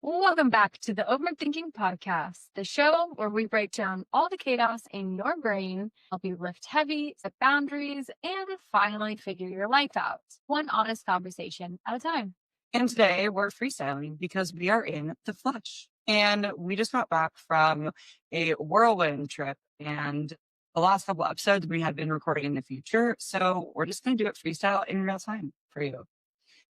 Welcome back to the Overthinking Podcast, the show where we break down all the chaos in your brain, help you lift heavy, set boundaries, and finally figure your life out. One honest conversation at a time. And today we're freestyling because we are in the flesh. And we just got back from a whirlwind trip. And the last couple episodes we have been recording in the future. So we're just going to do it freestyle in real time for you.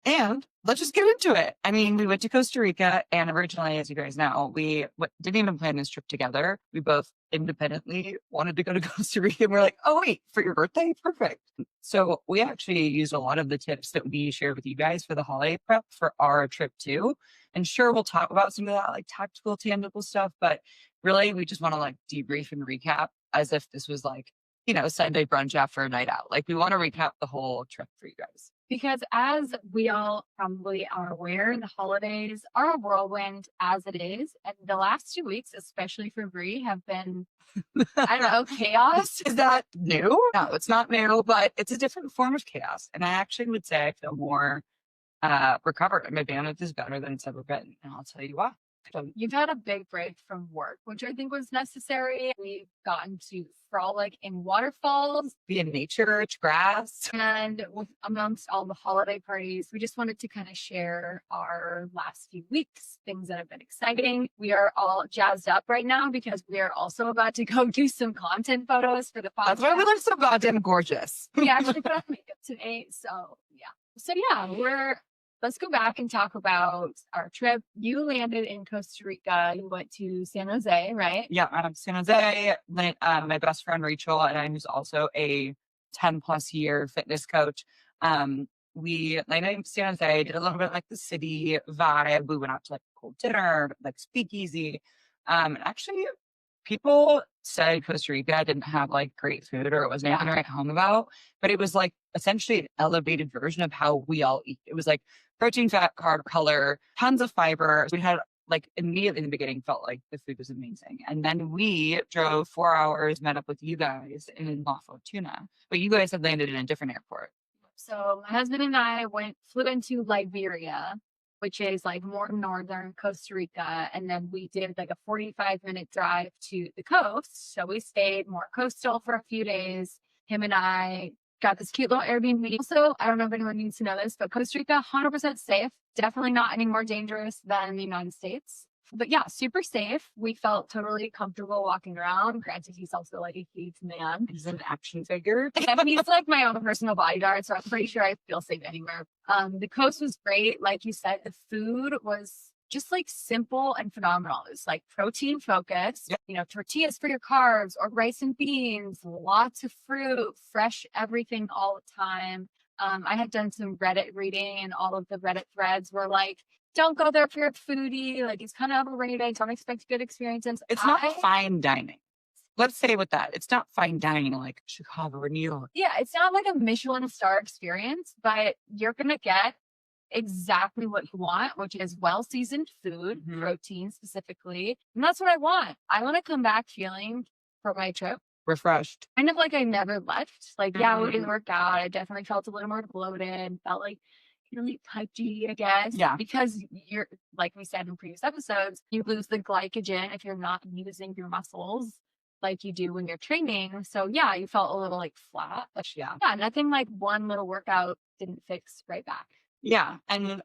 And let's just get into it. I mean, we went to Costa Rica, and originally, as you guys know, we didn't even plan this trip together. We both independently wanted to go to Costa Rica, and we're like, oh, wait, for your birthday? Perfect. So we actually used a lot of the tips that we shared with you guys for the holiday prep for our trip too. And sure, we'll talk about some of that like tactical, tangible stuff, but really we just want to like debrief and recap as if this was like, Sunday brunch after a night out. Like we want to recap the whole trip for you guys. Because as we all probably are aware, the holidays are a whirlwind as it is. And the last 2 weeks, especially for Brie, have been, I don't know, chaos. Is that new? No, it's not new, but it's a different form of chaos. And I actually would say I feel more recovered. My bandwidth is better than it's ever been. And I'll tell you why. You've had a big break from work, which I think was necessary. We've gotten to frolic in waterfalls, be in nature, it's grass. And amongst all the holiday parties, we just wanted to kind of share our last few weeks, things that have been exciting. We are all jazzed up right now because we are also about to go do some content photos for the podcast. That's why we look so goddamn gorgeous. We actually put on makeup today. So let's go back and talk about our trip. You landed in Costa Rica. You went to San Jose, right? Yeah, out of San Jose. My best friend Rachel and I, who's also a 10 plus year fitness coach. We landed in San Jose, did a little bit like the city vibe. We went out to like a cool dinner, like speakeasy. Actually, people said Costa Rica didn't have like great food or it wasn't anything to write home about, but it was like essentially an elevated version of how we all eat. It was like protein, fat, carb, color, tons of fiber. We had like immediately in the beginning felt like the food was amazing. And then we drove 4 hours, met up with you guys in La Fortuna, but you guys had landed in a different airport. So my husband and I flew into Liberia, which is like more northern Costa Rica. And then we did like a 45-minute drive to the coast. So we stayed more coastal for a few days. Him and I got this cute little Airbnb. Also, I don't know if anyone needs to know this, but Costa Rica, 100% safe. Definitely not any more dangerous than the United States. But yeah, super safe. We felt totally comfortable walking around. Granted, he's also like a huge man. He's an action figure. Yeah, he's like my own personal bodyguard, so I'm pretty sure I feel safe anywhere. The coast was great. Like you said, the food was just like simple and phenomenal. It's like protein focused, tortillas for your carbs or rice and beans, lots of fruit, fresh everything all the time. I had done some Reddit reading and all of the Reddit threads were like, don't go there if you're a foodie. Like, it's kind of overrated. Don't expect good experiences. It's not fine dining. Let's say with that, it's not fine dining like Chicago or New York. Yeah, it's not like a Michelin star experience, but you're going to get exactly what you want, which is well-seasoned food, protein specifically. And that's what I want. I want to come back feeling for my trip refreshed. Kind of like I never left. Like, yeah, we didn't work out. I definitely felt a little more bloated, felt like really pudgy, I guess. Yeah. Because you're, like we said in previous episodes, you lose the glycogen if you're not using your muscles like you do when you're training. So yeah, you felt a little like flat. But yeah, nothing like one little workout didn't fix right back. Yeah. And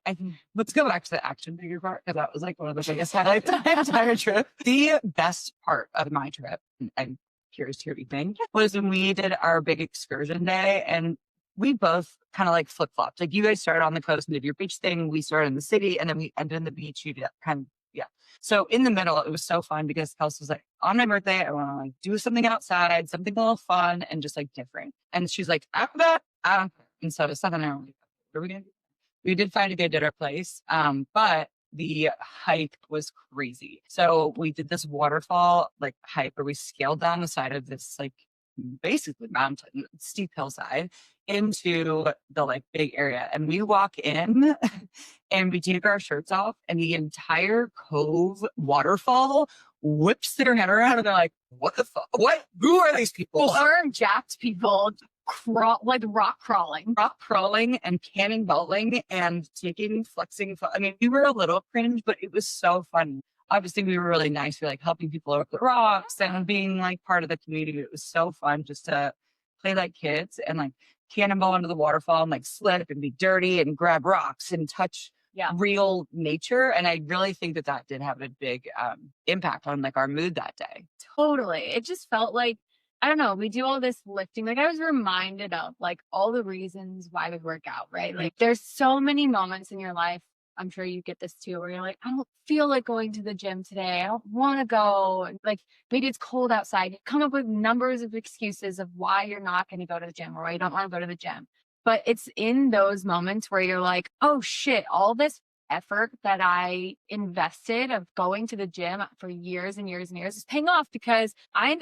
let's go back to the action figure part, because that was like one of the biggest highlights of my entire trip. The best part of my trip, and I'm curious to hear what you think, was when we did our big excursion day and we both kind of like flip-flopped. Like you guys started on the coast and did your beach thing. We started in the city and then we ended in the beach. You did kind of, yeah. So in the middle, it was so fun because Kelsey was like, on my birthday, I want to like do something outside, something a little fun and just like different. And she's like, after that, I don't care. And so Seth and I were like, what are we going to do? We did find a good dinner place, but the hike was crazy. So we did this waterfall like hike where we scaled down the side of this like basically mountain, steep hillside into the like big area. And we walk in and we take our shirts off and the entire cove waterfall whips their head around and they're like, what the fuck? What? Who are these people? Or jacked people rock crawling. Rock crawling and cannonballing and taking flexing. I mean, we were a little cringe, but it was so fun. Obviously, we were really nice. We were like helping people over the rocks and being like part of the community. It was so fun just to play like kids and like cannonball into the waterfall and like slip and be dirty and grab rocks and touch Yeah. real nature. And I really think that that did have a big impact on like our mood that day. Totally. It just felt like, I don't know, we do all this lifting. Like I was reminded of like all the reasons why we work out, right? Like there's so many moments in your life. I'm sure you get this too, where you're like, I don't feel like going to the gym today. I don't want to go. And like maybe it's cold outside. You come up with numbers of excuses of why you're not going to go to the gym or why you don't want to go to the gym. But it's in those moments where you're like, oh shit, all this effort that I invested of going to the gym for years and years and years is paying off because I'm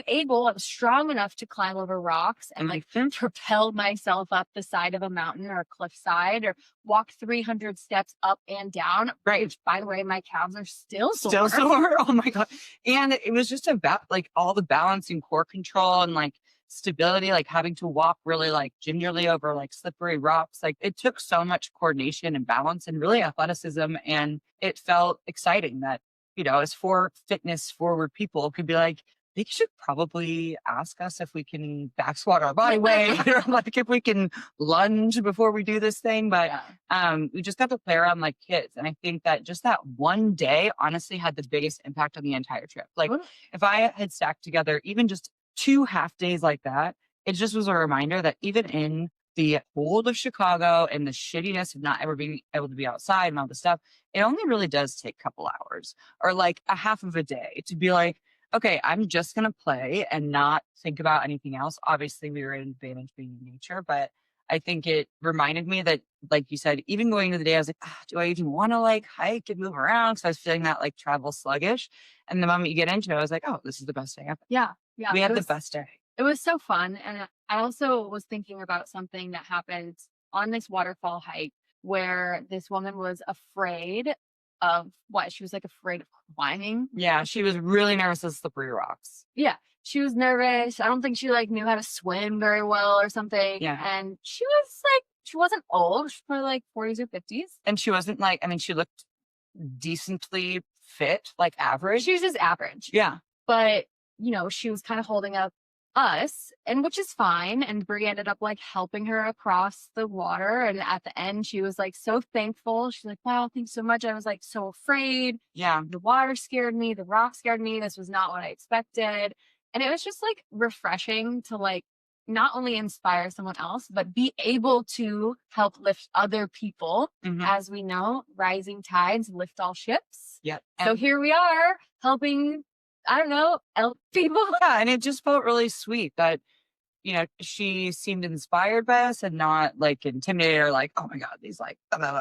strong enough to climb over rocks and like propel myself up the side of a mountain or a cliffside or walk 300 steps up and down. Right. Which, by the way, my calves are still Still sore. Oh my God. And it was just about like all the balance and core control and like stability, like having to walk really like gingerly over like slippery rocks. Like it took so much coordination and balance and really athleticism. And it felt exciting that, you know, as for fitness forward people could be like, they should probably ask us if we can back squat our body weight, or like if we can lunge before we do this thing. But we just got to play around like kids. And I think that just that one day honestly had the biggest impact on the entire trip. Like if I had stacked together even just 2 half days like that, it just was a reminder that even in the cold of Chicago and the shittiness of not ever being able to be outside and all this stuff, it only really does take a couple hours or like a half of a day to be like, okay, I'm just going to play and not think about anything else. Obviously, we were at an advantage being in nature, but I think it reminded me that, like you said, even going into the day, I was like, do I even want to like hike and move around? Because I was feeling that like travel sluggish. And the moment you get into it, I was like, oh, this is the best day ever. Yeah. Yeah. We had the best day. It was so fun. And I also was thinking about something that happened on this waterfall hike where this woman was afraid of what? She was like afraid of climbing. Yeah, she was really nervous of slippery rocks. Yeah. She was nervous. I don't think she like knew how to swim very well or something. Yeah. And she was like, she wasn't old. She was probably like 40s or 50s. And she wasn't like, I mean, she looked decently fit, like average. She was just average. Yeah. But, you know, she was kind of holding up us, and which is fine. And Brie ended up like helping her across the water. And at the end, she was like so thankful. She's like, wow, thanks so much. I was like so afraid. Yeah. The water scared me. The rock scared me. This was not what I expected. And it was just like refreshing to like not only inspire someone else, but be able to help lift other people. As we know, rising tides lift all ships. Yeah. So here we are helping, I don't know, help people. Yeah. And it just felt really sweet that, you know, she seemed inspired by us and not like intimidated or like, oh my God, these like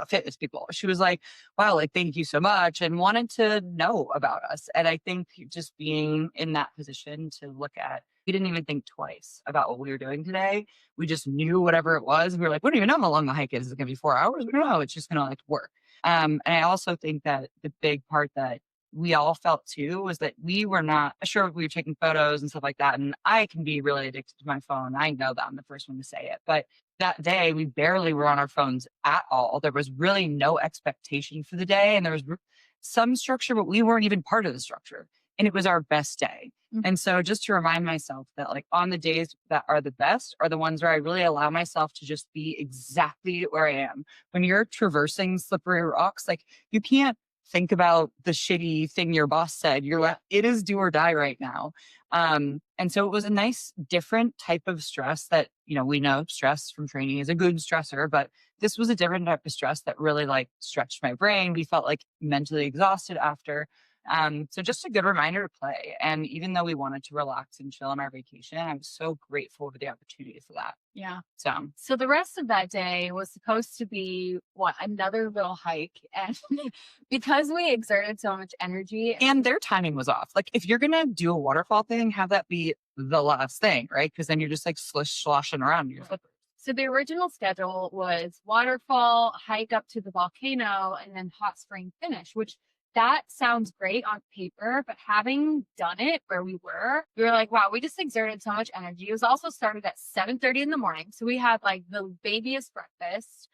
fitness people. She was like, wow, like, thank you so much, and wanted to know about us. And I think just being in that position to look at, we didn't even think twice about what we were doing today. We just knew whatever it was. We were like, we don't even know how long the hike is. Is it going to be 4 hours? We don't know. It's just going to like work. And I also think that the big part that we all felt too was that we were not sure if we were taking photos and stuff like that. And I can be really addicted to my phone. I know that I'm the first one to say it, but that day we barely were on our phones at all. There was really no expectation for the day, and there was some structure, but we weren't even part of the structure, and it was our best day. And so just to remind myself that like on the days that are the best are the ones where I really allow myself to just be exactly where I am. When you're traversing slippery rocks, like you can't think about the shitty thing your boss said. You're like, it is do or die right now. And so it was a nice, different type of stress that, you know, we know stress from training is a good stressor, but this was a different type of stress that really like stretched my brain. We felt like mentally exhausted after. So just a good reminder to play. And even though we wanted to relax and chill on our vacation, I'm so grateful for the opportunity for that. Yeah. So the rest of that day was supposed to be another little hike. And because we exerted so much energy and their timing was off. Like if you're going to do a waterfall thing, have that be the last thing, right? Because then you're just like sloshing around your slippers. So the original schedule was waterfall, hike up to the volcano, and then hot spring finish, which that sounds great on paper, but having done it where we were like, wow, we just exerted so much energy. It was also started at 7:30 in the morning. So we had like the babyest breakfast,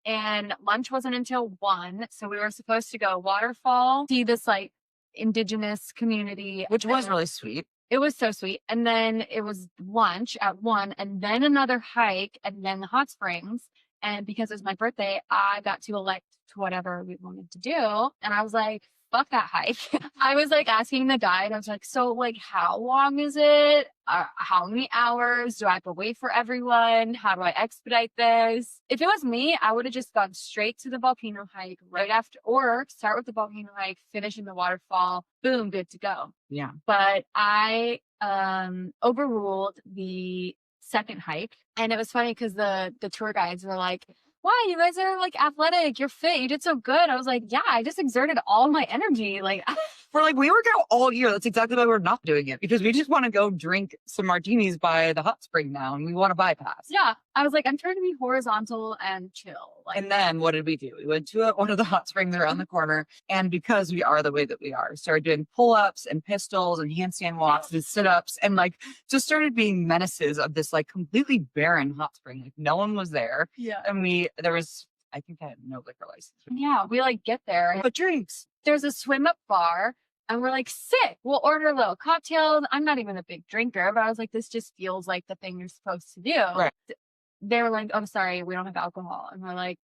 and lunch wasn't until 1. So we were supposed to go waterfall, see this like indigenous community, which was really sweet. It was so sweet. And then it was lunch at 1, and then another hike, and then the hot springs. And because it was my birthday, I got to elect to whatever we wanted to do. And I was like, fuck that hike. I was like asking the guide, I was like, so like, how long is it? How many hours? Do I have to wait for everyone? How do I expedite this? If it was me, I would have just gone straight to the volcano hike right after, or start with the volcano hike, finish in the waterfall, boom, good to go. Yeah. But I overruled the second hike. And it was funny because the tour guides were like, wow, you guys are like athletic, you're fit, you did so good. I was like, yeah, I just exerted all my energy. Like, we're like, we work out all year. That's exactly why we're not doing it, because we just want to go drink some martinis by the hot spring now, and we want to bypass. Yeah, I was like, I'm trying to be horizontal and chill. Like, and then what did we do? We went to one of the hot springs around the corner, and because we are the way that we are, started doing pull-ups and pistols and handstand walks and sit-ups, and like just started being menaces of this like completely barren hot spring. Like no one was there. Yeah. And I think I had no liquor license. Yeah, we like get there. But drinks. There's a swim up bar. And we're like, sick. We'll order a little cocktail. I'm not even a big drinker, but I was like, this just feels like the thing you're supposed to do. Right. They were like, I'm sorry, we don't have alcohol. And we're like,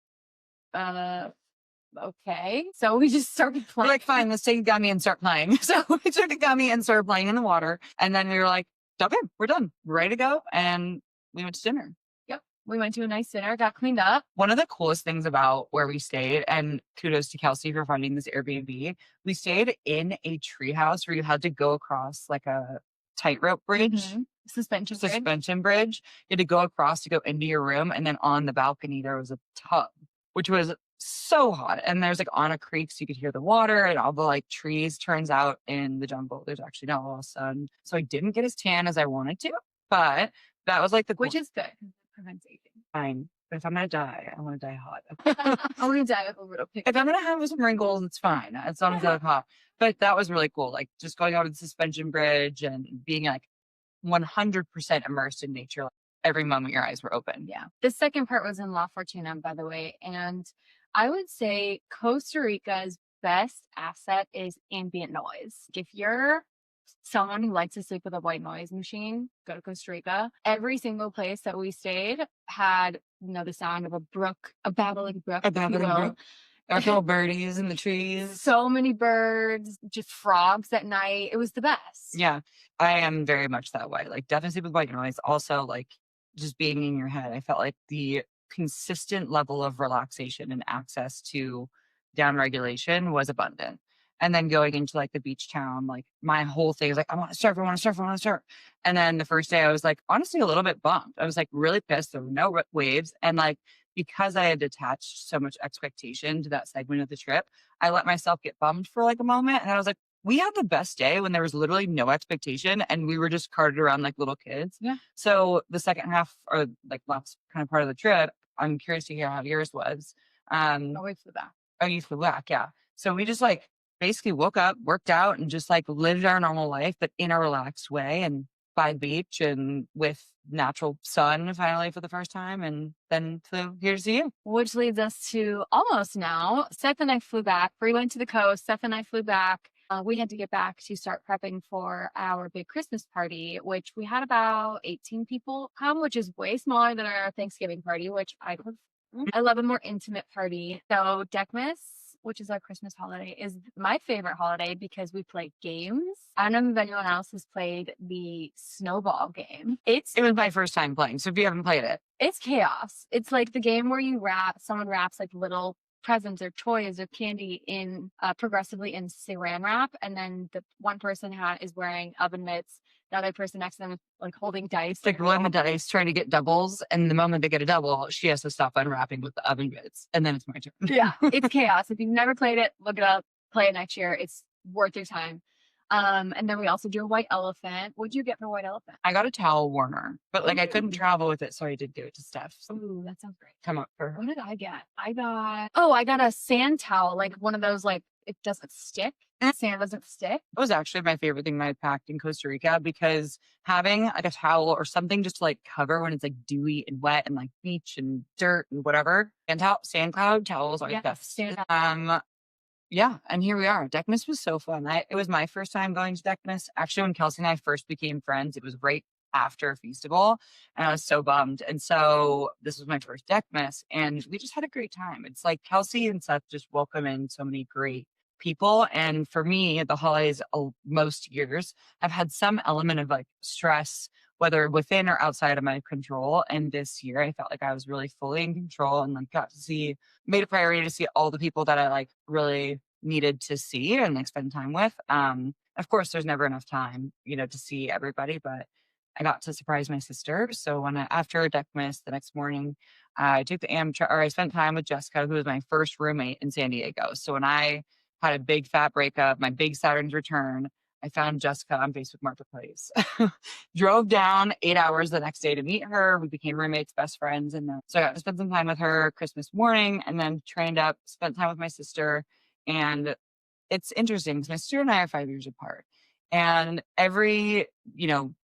okay. So we just started playing. We're like, fine, let's take a gummy and start playing. So we took a gummy and started playing in the water. And then we were like, okay, we're done. We're ready to go. And we went to dinner. We went to a nice dinner, got cleaned up. One of the coolest things about where we stayed, and kudos to Kelsey for finding this Airbnb, we stayed in a treehouse where you had to go across like a tightrope bridge. Mm-hmm. Suspension bridge. You had to go across to go into your room. And then on the balcony, there was a tub, which was so hot. And there's like on a creek, so you could hear the water and all the like trees. Turns out in the jungle, there's actually not a lot of sun. So I didn't get as tan as I wanted to, but that was like which is good. Prevents aging. Fine. But if I'm gonna die, I want to die hot. I'm gonna die with a little pink. If I'm gonna have some wrinkles, it's fine. As long as I look hot. But that was really cool. Like just going out to the suspension bridge and being like 100% immersed in nature. Like, every moment your eyes were open. Yeah. The second part was in La Fortuna, by the way. And I would say Costa Rica's best asset is ambient noise. If you're someone who likes to sleep with a white noise machine, go to Costa Rica. Every single place that we stayed had, the sound of a brook, a babbling brook. Our little birdies in the trees. So many birds, just frogs at night. It was the best. Yeah, I am very much that way. Like definitely sleep with white noise. Also, like just being in your head. I felt like the consistent level of relaxation and access to down regulation was abundant. And then going into like the beach town, like my whole thing is like, I want to surf. And then the first day I was like, honestly, a little bit bummed. I was like really pissed. There were no waves. And like, because I had attached so much expectation to that segment of the trip, I let myself get bummed for like a moment. And I was like, we had the best day when there was literally no expectation and we were just carted around like little kids. Yeah. So the second half, or like last kind of part of the trip, I'm curious to hear how yours was. We flew back. Oh, you flew back. Yeah. So we just like basically woke up, worked out, and just like lived our normal life, but in a relaxed way and by the beach and with natural sun finally for the first time. And then flew here to see you. Which leads us to almost now. Seth and I flew back. We went to the coast. Seth and I flew back. We had to get back to start prepping for our big Christmas party, which we had about 18 people come, which is way smaller than our Thanksgiving party, which I love a more intimate party. So Deckmas, which is our Christmas holiday, is my favorite holiday because we play games. I don't know if anyone else has played the snowball game. It was my first time playing, so if you haven't played it, it's chaos. It's like the game where someone wraps like little presents or toys or candy in progressively in saran wrap, and then the one person is wearing oven mitts. The other person next to them is like holding dice. Like rolling the dice, trying to get doubles. And the moment they get a double, she has to stop unwrapping with the oven mitts. And then it's my turn. Yeah, it's chaos. If you've never played it, look it up. Play it next year. It's worth your time. And then we also do a white elephant. What'd you get for white elephant? I got a towel warmer, but like I couldn't travel with it, so I did give it to Steph. So ooh, that sounds great. Come up for her. What did I get? I got a sand towel, like one of those like it doesn't stick. Sand doesn't stick. It was actually my favorite thing that I packed in Costa Rica, because having like a towel or something just to like cover when it's like dewy and wet and like beach and dirt and whatever. And sand cloud towels are the best. Yeah, and here we are. Deckmas was so fun. It was my first time going to Deckmas. Actually, when Kelsey and I first became friends, it was right after Feastival, and I was so bummed. And so this was my first Deckmas, and we just had a great time. It's like Kelsey and Seth just welcome in so many great people. And for me, the holidays, most years, I've had some element of like stress, whether within or outside of my control. And this year, I felt like I was really fully in control and like made a priority to see all the people that I like really needed to see and like spend time with. Of course, there's never enough time, to see everybody, but I got to surprise my sister. So after Deckmas the next morning, I took the Amtrak, or I spent time with Jessica, who was my first roommate in San Diego. So when I had a big fat breakup, my big Saturn's return, I found Jessica on Facebook Marketplace. Drove down 8 hours the next day to meet her. We became roommates, best friends. And then, so I got to spend some time with her Christmas morning, and then trained up, spent time with my sister. And it's interesting because my sister and I are 5 years apart. And every,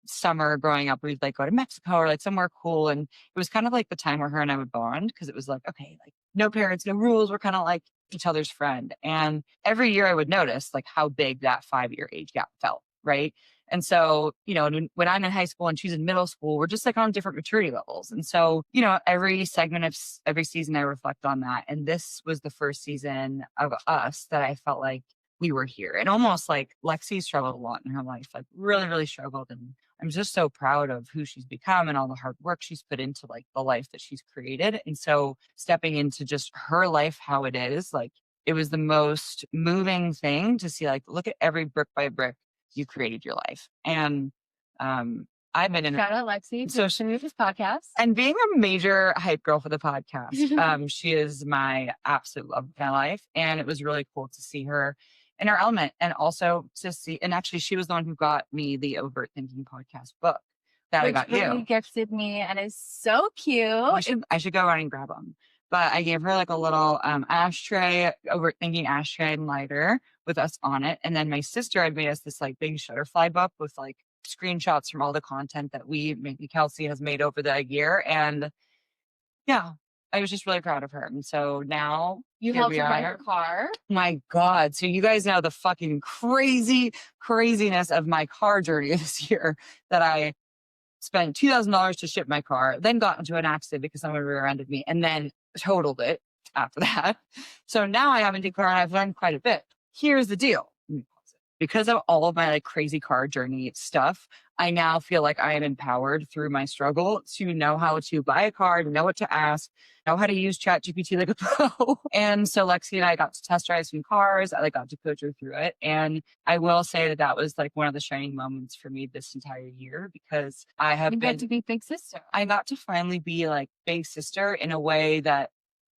summer growing up, we'd like go to Mexico or like somewhere cool. And it was kind of like the time where her and I would bond, because it was like, okay, like no parents, no rules. We're kind of like each other's friend. And every year I would notice like how big that 5-year age gap felt. Right. And so, when I'm in high school and she's in middle school, we're just like on different maturity levels. And so, every segment of every season, I reflect on that. And this was the first season of us that I felt like we were here. And almost like Lexi struggled a lot in her life, like really, really struggled. And I'm just so proud of who she's become and all the hard work she's put into like the life that she's created. And so stepping into just her life, how it is, like it was the most moving thing to see, like, look at every brick by brick you created your life. And I've been in Shout out Lexi, so she moved this podcast. And being a major hype girl for the podcast, she is my absolute love of my life. And it was really cool to see her in her element, and also to see, and actually she was the one who got me the Overt Thinking podcast book that I got you. Gifted me, and it's so cute. I should go around and grab them. But I gave her like a little ashtray, Overt Thinking ashtray and lighter with us on it. And then my sister had made us this like big Shutterfly book with like screenshots from all the content that maybe Kelsey has made over the year. And yeah, I was just really proud of her. And so now you helped her buy her car. My God. So you guys know the fucking craziness of my car journey this year, that I spent $2,000 to ship my car, then got into an accident because someone rear-ended me, and then totaled it after that. So now I have a new car and I've learned quite a bit. Here's the deal. Because of all of my like crazy car journey stuff, I now feel like I am empowered through my struggle to know how to buy a car, to know what to ask, know how to use ChatGPT like a pro. And so Lexi and I got to test drive some cars. I got to coach her through it. And I will say that was like one of the shining moments for me this entire year, because you got to be big sister. I got to finally be like big sister in a way that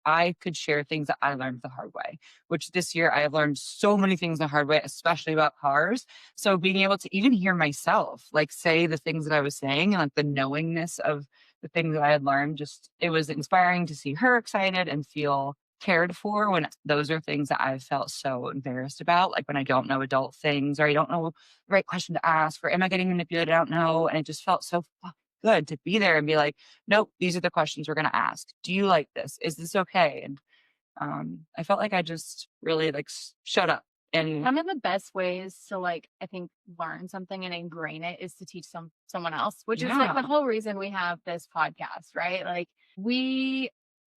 I could share things that I learned the hard way, which this year I have learned so many things the hard way, especially about cars. So being able to even hear myself like say the things that I was saying, and like the knowingness of the things that I had learned, it was inspiring to see her excited and feel cared for, when those are things that I've felt so embarrassed about, like when I don't know adult things, or I don't know the right question to ask, or am I getting manipulated? I don't know. And it just felt so good to be there and be like, nope, these are the questions we're going to ask. Do you like this? Is this okay? And I felt like I just really like shut up. And one of the best ways to like, I think, learn something and ingrain it is to teach someone else, which is like the whole reason we have this podcast, right? Like we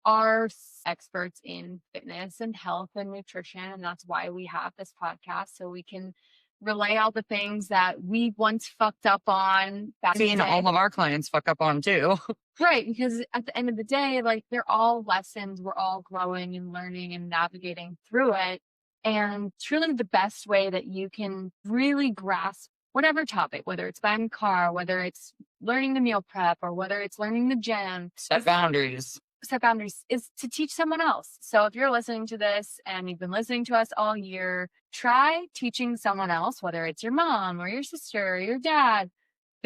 are experts in fitness and health and nutrition, and that's why we have this podcast, so we can relay all the things that we once fucked up on. Seeing all of our clients fuck up on too. Right. Because at the end of the day, like they're all lessons. We're all growing and learning and navigating through it. And truly the best way that you can really grasp whatever topic, whether it's buying a car, whether it's learning the meal prep, or whether it's learning the gym. Set boundaries is to teach someone else. So if you're listening to this and you've been listening to us all year, try teaching someone else, whether it's your mom or your sister or your dad.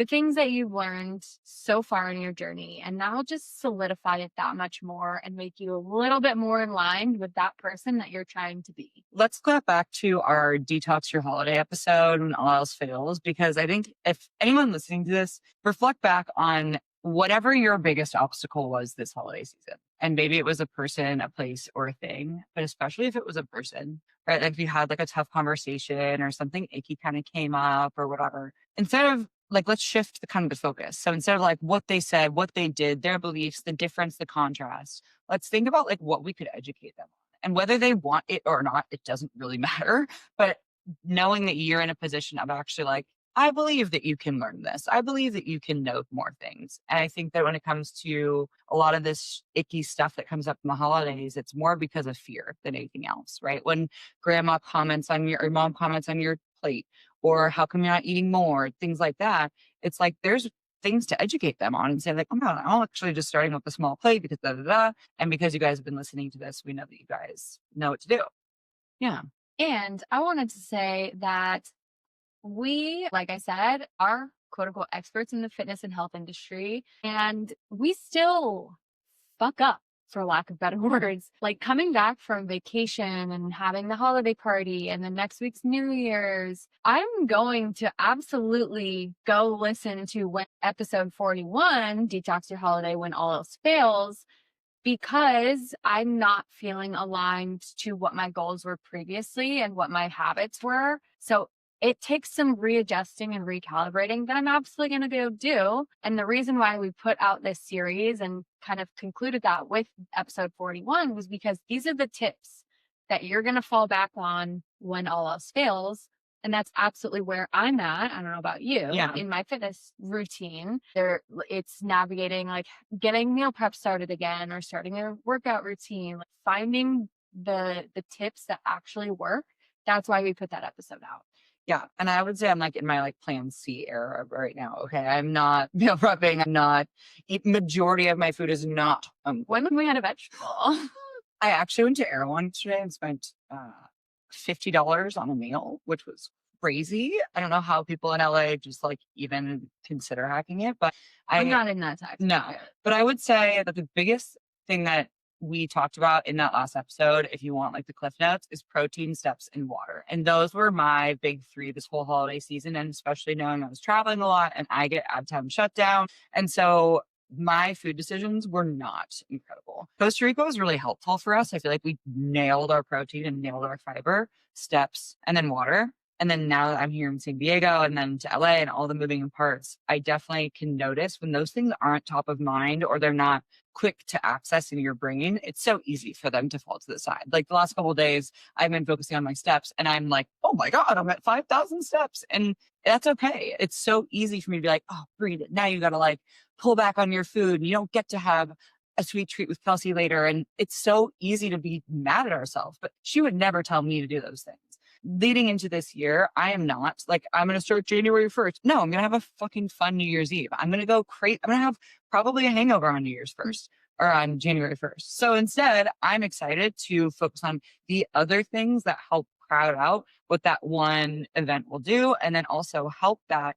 the things that you've learned so far in your journey, and that'll just solidify it that much more and make you a little bit more in line with that person that you're trying to be. Let's go back to our Detox Your Holiday episode when all else fails, because I think if anyone listening to this, reflect back on whatever your biggest obstacle was this holiday season. And maybe it was a person, a place, or a thing, but especially if it was a person, right? Like if you had like a tough conversation or something icky kind of came up or whatever, instead of like, let's shift the kind of the focus. So instead of like what they said, what they did, their beliefs, the difference, the contrast, let's think about like what we could educate them on. And whether they want it or not, it doesn't really matter. But knowing that you're in a position of actually like, I believe that you can learn this. I believe that you can know more things. And I think that when it comes to a lot of this icky stuff that comes up in the holidays, it's more because of fear than anything else, right? When grandma comments on your, or mom comments on your plate, or how come you're not eating more, things like that. It's like there's things to educate them on and say like, oh no, I'm actually just starting with a small plate because da da da. And because you guys have been listening to this, we know that you guys know what to do. Yeah. And I wanted to say that we, like I said, are quote unquote experts in the fitness and health industry, and we still fuck up, for lack of better words. Like coming back from vacation and having the holiday party and then next week's New Year's, I'm going to absolutely go listen to episode 41, Detox Your Holiday When All Else Fails, because I'm not feeling aligned to what my goals were previously and what my habits were. So it takes some readjusting and recalibrating that I'm absolutely going to go do. And the reason why we put out this series and kind of concluded that with episode 41 was because these are the tips that you're going to fall back on when all else fails. And that's absolutely where I'm at. I don't know about you. Yeah. In my fitness routine, it's navigating like getting meal prep started again or starting a workout routine, like finding the tips that actually work. That's why we put that episode out. Yeah. And I would say I'm like in my like plan C era right now. Okay. I'm not meal prepping. I'm not majority of my food is not. When we had a vegetable. I actually went to Erewhon yesterday and spent $50 on a meal, which was crazy. I don't know how people in LA just like even consider hacking it, but I'm not in that tax. No, but I would say that the biggest thing that we talked about in that last episode, if you want like the cliff notes, is protein, steps, and water. And those were my big three this whole holiday season. And especially knowing I was traveling a lot and I get out of town shutdown. And so my food decisions were not incredible. Costa Rica was really helpful for us. I feel like we nailed our protein and nailed our fiber, steps, and then water. And then now that I'm here in San Diego and then to LA and all the moving parts, I definitely can notice when those things aren't top of mind or they're not quick to access in your brain, it's so easy for them to fall to the side. Like the last couple of days, I've been focusing on my steps and I'm like, oh my God, I'm at 5,000 steps. And that's okay. It's so easy for me to be like, oh, breathe it. Now you got to like pull back on your food. And you don't get to have a sweet treat with Kelsey later. And it's so easy to be mad at ourselves, but she would never tell me to do those things. Leading into this year, I am not like, I'm going to start January 1st. No, I'm going to have a fucking fun New Year's Eve. I'm going to go crazy. I'm going to have probably a hangover on New Year's 1st or on January 1st. So instead, I'm excited to focus on the other things that help crowd out what that one event will do. And then also help that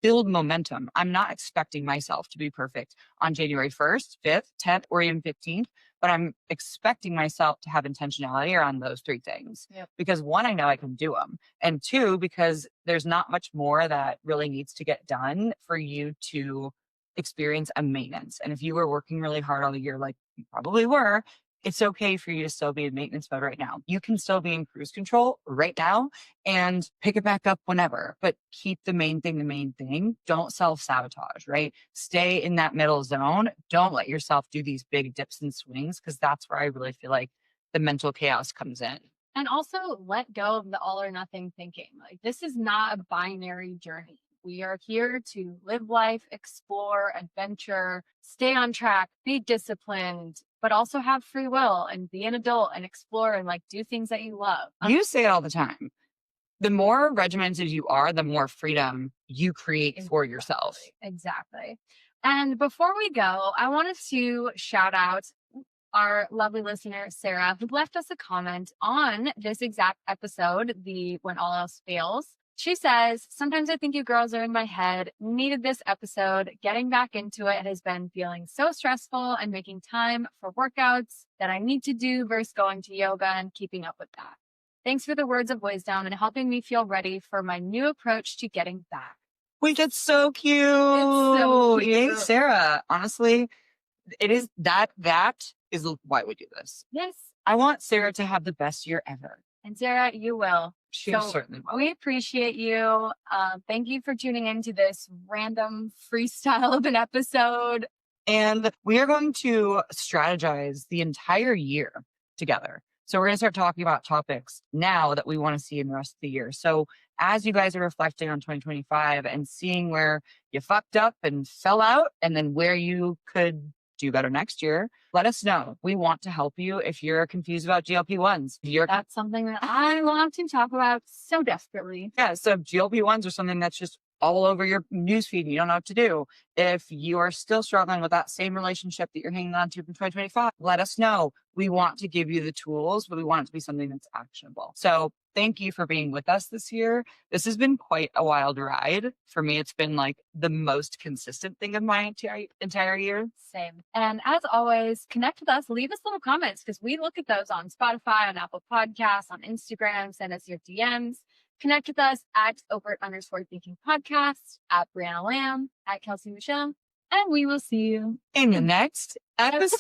build momentum. I'm not expecting myself to be perfect on January 1st, 5th, 10th, or even 15th, but I'm expecting myself to have intentionality around those three things. Yep. Because one, I know I can do them. And two, because there's not much more that really needs to get done for you to experience a maintenance. And if you were working really hard all year, like you probably were, it's okay for you to still be in maintenance mode right now. You can still be in cruise control right now and pick it back up whenever, but keep the main thing the main thing. Don't self-sabotage, right? Stay in that middle zone. Don't let yourself do these big dips and swings because that's where I really feel like the mental chaos comes in. And also let go of the all or nothing thinking. Like this is not a binary journey. We are here to live life, explore, adventure, stay on track, be disciplined, but also have free will and be an adult and explore and like do things that you love. You say it all the time. The more regimented you are, the more freedom you create for yourself. Exactly. And before we go, I wanted to shout out our lovely listener, Sarah, who left us a comment on this exact episode, the When All Else Fails. She says, sometimes I think you girls are in my head. Needed this episode. Getting back into it has been feeling so stressful and making time for workouts that I need to do versus going to yoga and keeping up with that. Thanks for the words of wisdom and helping me feel ready for my new approach to getting back. Wait, that's so cute. so Yay, cute. Sarah. Honestly, it is that is why we do this. Yes. I want Sarah to have the best year ever. And Sarah, you will. She So certainly will. we appreciate you. Thank you for tuning into this random freestyle of an episode. And we are going to strategize the entire year together. So we're going to start talking about topics now that we want to see in the rest of the year. So as you guys are reflecting on 2025 and seeing where you fucked up and fell out, and then where you could do better next year, let us know. We want to help you if you're confused about GLP-1s. That's something that I want to talk about so desperately. Yeah, so if GLP-1s are something that's just all over your newsfeed and you don't know what to do. If you are still struggling with that same relationship that you're hanging on to from 2025, let us know. We want to give you the tools, but we want it to be something that's actionable. So thank you for being with us this year. This has been quite a wild ride. For me, it's been like the most consistent thing of my entire year. Same. And as always, connect with us. Leave us little comments because we look at those on Spotify, on Apple Podcasts, on Instagram. Send us your DMs. Connect with us at overt_thinking podcast, at Brianna Lamb, at Kelsey Michelle, and we will see you in the next episode.